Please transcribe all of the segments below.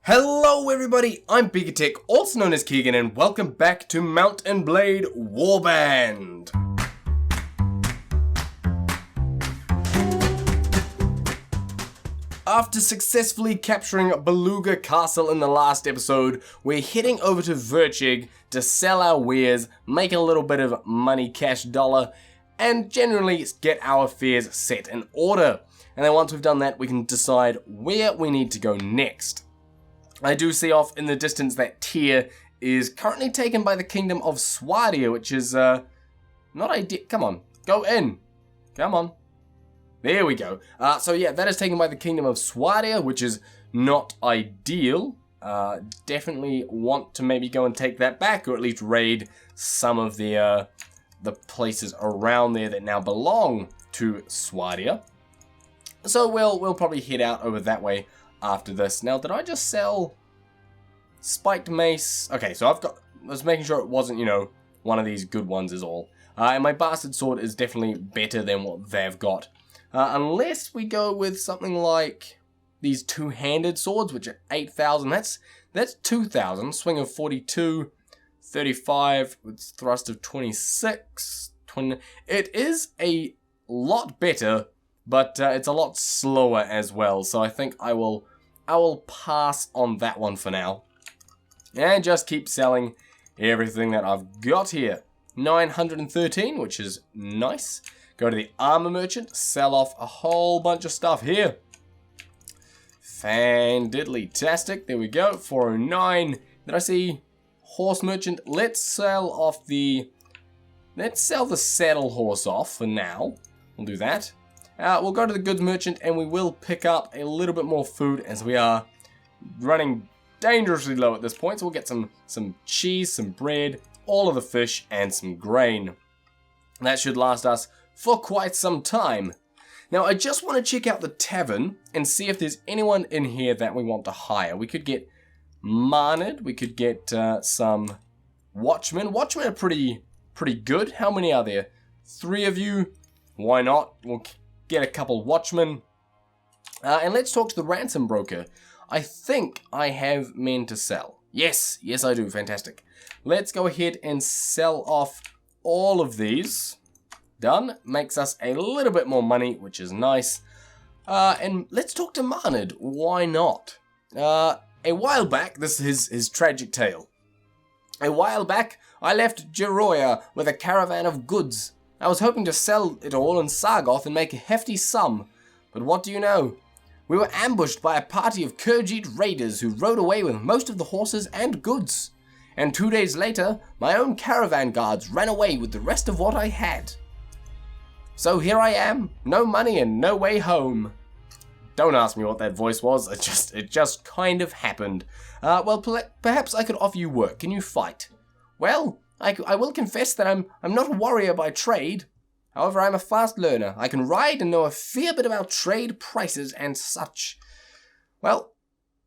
Hello everybody, I'm BeakerTeck, also known as Keegan, and welcome back to Mount & Blade Warband. After successfully capturing Beluga Castle in the last episode, we're heading over to Virchig to sell our wares, make a little bit of money, cash dollar, and generally get our affairs set in order. And then once we've done that, we can decide where we need to go next. I do see off in the distance that Tyr is currently taken by the kingdom of Swadia, which is, not ideal. Come on, go in. Come on. There we go. So yeah, that is taken by the kingdom of Swadia, which is not ideal. Definitely want to maybe go and take that back, or at least raid some of the places around there that now belong to Swadia. So we'll probably head out over that way after this. Now, did I just sell spiked mace? Okay, so I was making sure it wasn't, one of these good ones is all. And my bastard sword is definitely better than what they've got. Unless we go with something like these two-handed swords, which are 8,000. That's 2,000. Swing of 42, 35 with thrust of 26. 20. It is a lot better, but it's a lot slower as well. So I think I will pass on that one for now. And just keep selling everything that I've got here. 913, which is nice. Go to the armor merchant, sell off a whole bunch of stuff here. Fan-diddly-tastic. There we go. 409. Did I see horse merchant? Let's sell the saddle horse off for now. We'll do that. We'll go to the goods merchant and we will pick up a little bit more food as we are running dangerously low at this point. So we'll get some cheese, some bread, all of the fish, and some grain. That should last us for quite some time. Now, I just want to check out the tavern and see if there's anyone in here that we want to hire. We could get Marnid. We could get some watchmen. Watchmen are pretty good. How many are there? 3 of you. Why not? We'll get a couple watchmen. And let's talk to the ransom broker. I think I have men to sell. Yes, I do. Fantastic. Let's go ahead and sell off all of these. Done. Makes us a little bit more money, which is nice. And let's talk to Marnid. Why not? A while back, this is his tragic tale. A while back, I left Jeroia with a caravan of goods. I was hoping to sell it all in Sargoth and make a hefty sum. But what do you know? We were ambushed by a party of Khajiit raiders who rode away with most of the horses and goods. And 2 days later, my own caravan guards ran away with the rest of what I had. So here I am, no money and no way home. Don't ask me what that voice was, it just kind of happened. Well, perhaps I could offer you work. Can you fight? Well, I will confess that I'm not a warrior by trade. However, I'm a fast learner. I can ride and know a fair bit about trade prices and such. Well,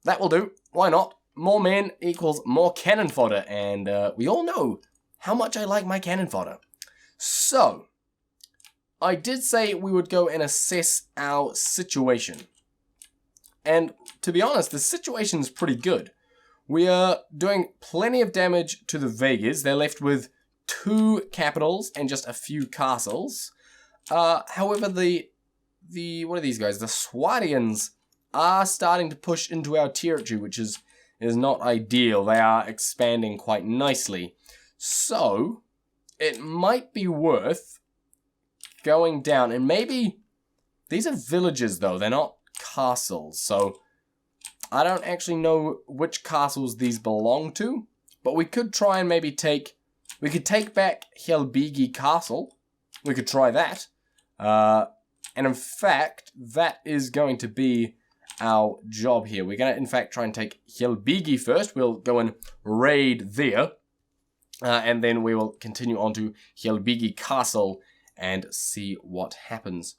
that will do. Why not? More men equals more cannon fodder, and we all know how much I like my cannon fodder. So, I did say we would go and assess our situation. And to be honest, the situation's pretty good. We are doing plenty of damage to the Vegas. They're left with 2 capitals and just a few castles. However, what are these guys? The Swadians are starting to push into our territory, which is not ideal. They are expanding quite nicely. So, it might be worth going down. And maybe, these are villages though, they're not castles. So, I don't actually know which castles these belong to. But we could try and maybe take back Helbigi Castle. We could try that. And in fact, that is going to be our job here. We're going to, in fact, try and take Helbigi first. We'll go and raid there. And then we will continue on to Helbigi Castle and see what happens.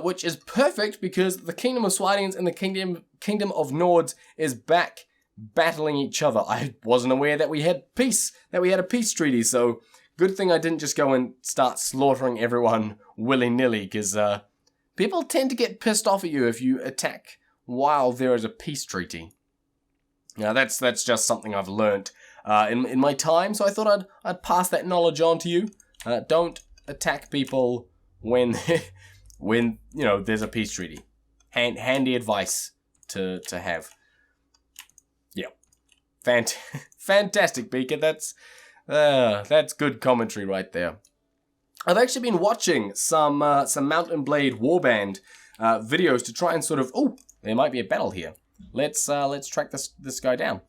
Which is perfect because the Kingdom of Swadians and the Kingdom of Nords is back battling each other. I wasn't aware that we had peace, that we had a peace treaty, so good thing I didn't just go and start slaughtering everyone willy-nilly, because people tend to get pissed off at you if you attack while there is a peace treaty. Now that's just something I've learnt in my time, so I thought I'd pass that knowledge on to you. Don't attack people when when there's a peace treaty. Handy advice to have. Yeah, fantastic, Beaker. That's good commentary right there. I've actually been watching some Mount and Blade Warband videos to try and sort of there might be a battle here. Let's track this guy down.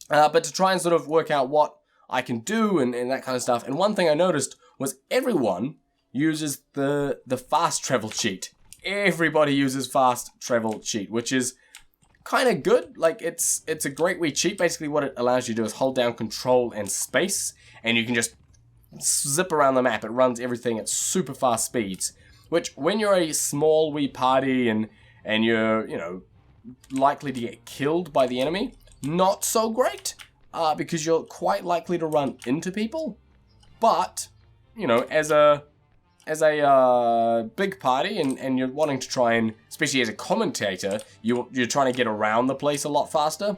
But to try and sort of work out what I can do and that kind of stuff. And one thing I noticed was everyone uses the fast travel cheat. Everybody uses fast travel cheat, which is kind of good. Like it's a great wee cheat. Basically what it allows you to do is hold down control and space, and you can just zip around the map. It runs everything at super fast speeds, which when you're a small wee party and you're likely to get killed by the enemy, not so great, because you're quite likely to run into people. But as a big party and you're wanting to try and, especially as a commentator, you're trying to get around the place a lot faster,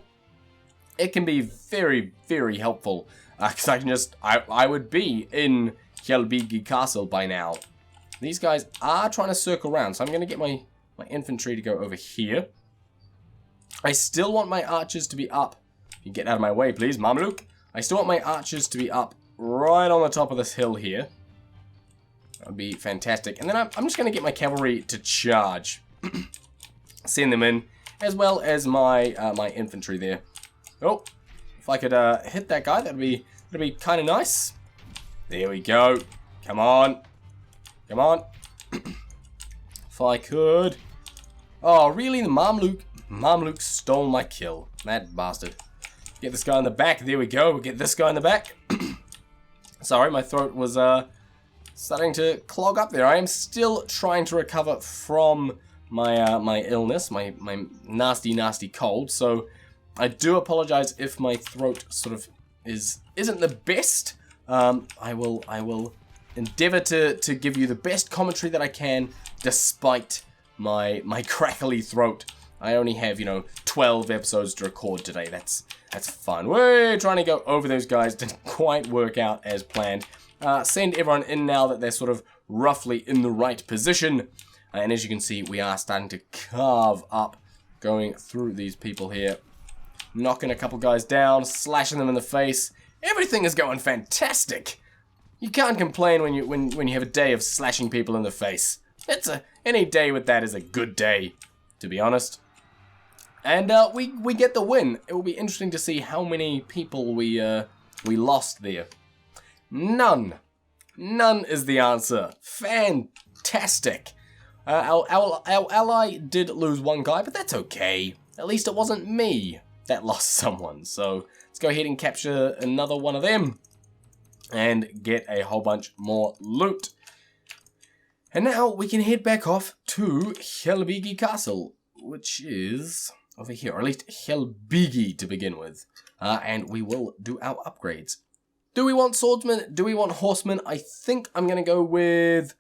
it can be very, very helpful. Because I would be in Calradia Castle by now. These guys are trying to circle around, so I'm going to get my infantry to go over here. I still want my archers to be up. You get out of my way, please, Mamluk. I still want my archers to be up right on the top of this hill here. That would be fantastic. And then I'm just going to get my cavalry to charge. Send them in, as well as my my infantry there. Oh, if I could hit that guy, that'd be kind of nice. There we go. Come on. Come on. If I could. Oh, really? The Mamluk stole my kill. That bastard. Get this guy in the back. There we go. We'll get this guy in the back. Sorry, my throat was starting to clog up there. I am still trying to recover from my my illness, my nasty cold. So I do apologize if my throat sort of isn't the best. I will endeavor to give you the best commentary that I can, despite my crackly throat. I only have 12 episodes to record today. That's fun. We're trying to go over those guys. Didn't quite work out as planned. Send everyone in now that they're sort of roughly in the right position. And as you can see, we are starting to carve up, going through these people here. Knocking a couple guys down, slashing them in the face. Everything is going fantastic. You can't complain when you have a day of slashing people in the face. Any day with that is a good day, to be honest. And we get the win. It will be interesting to see how many people we lost there. None is the answer. Fantastic. Our ally did lose one guy, but that's okay. At least it wasn't me that lost someone. So let's go ahead and capture another one of them and get a whole bunch more loot. And now we can head back off to Calradia Castle, which is over here, or at least Calradia to begin with. And we will do our upgrades. Do we want swordsmen? Do we want horsemen? I think I'm going to go with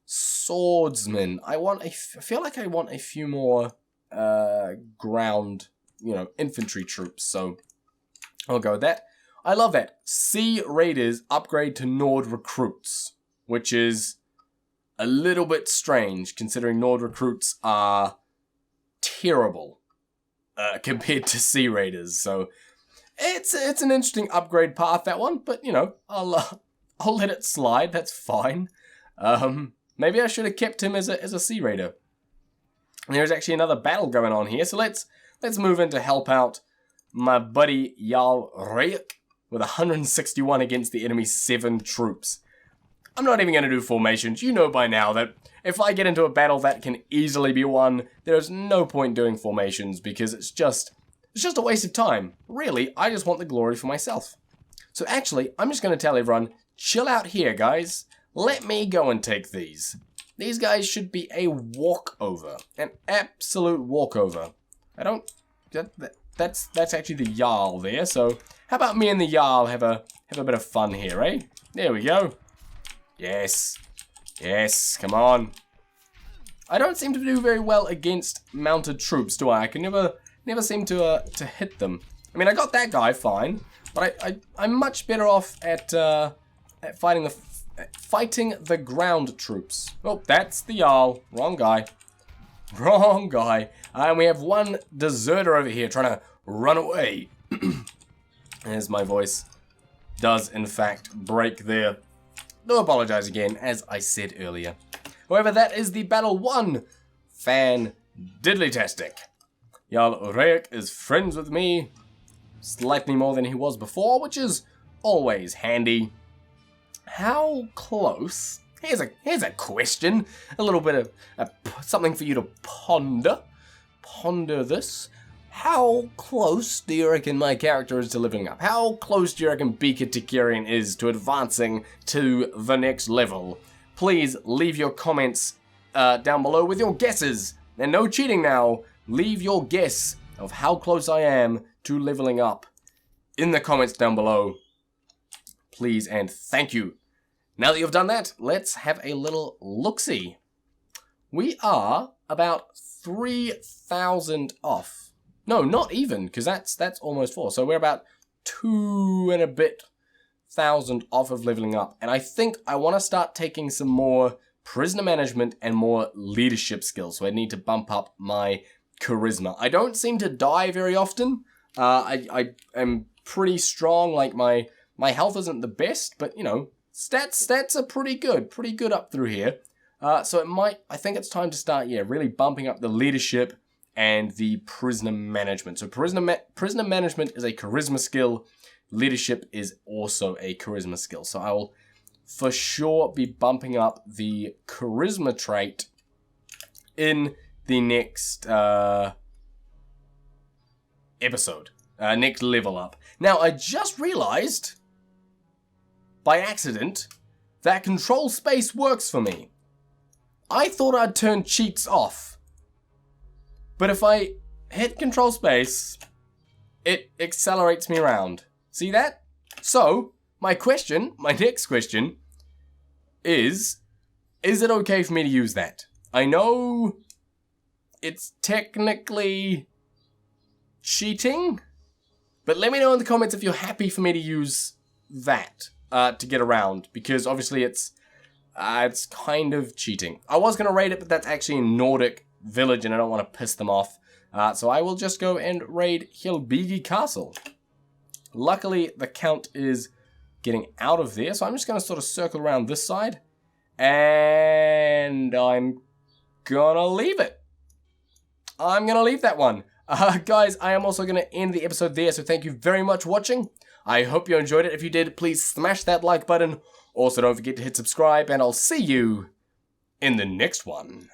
swordsmen. I feel like I want a few more ground, infantry troops. So I'll go with that. I love that. Sea Raiders upgrade to Nord recruits, which is a little bit strange considering Nord recruits are terrible compared to Sea Raiders. So it's an interesting upgrade path, that one. But I'll let it slide. That's fine. Maybe I should have kept him as a Sea Raider. And there's actually another battle going on here, so let's move in to help out my buddy Calradia with 161 against the enemy's 7 troops. I'm not even going to do formations. You know by now that if I get into a battle that can easily be won, there's no point doing formations because it's just a waste of time. Really, I just want the glory for myself. So actually, I'm just going to tell everyone, chill out here, guys. Let me go and take these. These guys should be a walkover. An absolute walkover. That's actually the Jarl there, so how about me and the Jarl have a bit of fun here, eh? There we go. Yes. Yes, come on. I don't seem to do very well against mounted troops, do I? I can never seem to hit them. I mean, I got that guy fine, but I'm much better off at fighting the ground troops. Oh, that's the Jarl. Wrong guy. Wrong guy. And we have one deserter over here trying to run away. As my voice does, in fact, break there. Do apologize again, as I said earlier. However, that is the battle won. Fan-diddly-tastic. Jarl Rayek is friends with me. Slightly more than he was before, which is always handy. How close? Here's a question. A little bit of something for you to ponder. Ponder this. How close do you reckon my character is to leveling up? How close do you reckon BeakerTeck is to advancing to the next level? Please leave your comments down below with your guesses. And no cheating now. Leave your guess of how close I am to leveling up in the comments down below. Please and thank you. Now that you've done that, let's have a little look-see. We are about 3,000 off. No, not even, because that's almost 4. So we're about 2 and a bit thousand off of leveling up. And I think I want to start taking some more prisoner management and more leadership skills. So I need to bump up my charisma. I don't seem to die very often. I am pretty strong. Like my health isn't the best, but you know, stats are pretty good up through here. So I think it's time to start, really bumping up the leadership and the prisoner management. So prisoner management is a charisma skill. Leadership is also a charisma skill. So I will for sure be bumping up the charisma trait in the next episode. Next level up. Now, I just realized, by accident, that control space works for me. I thought I'd turn cheats off. But if I hit control space, it accelerates me around. See that? So, my next question is it okay for me to use that? I know it's technically cheating, but let me know in the comments if you're happy for me to use that to get around, because obviously it's kind of cheating. I was going to raid it, but that's actually a Nordic village and I don't want to piss them off. So I will just go and raid Helbigi Castle. Luckily, the Count is getting out of there, so I'm just going to sort of circle around this side. And I'm going to leave it. I'm going to leave that one. Guys, I am also going to end the episode there, so thank you very much for watching. I hope you enjoyed it. If you did, please smash that like button. Also, don't forget to hit subscribe, and I'll see you in the next one.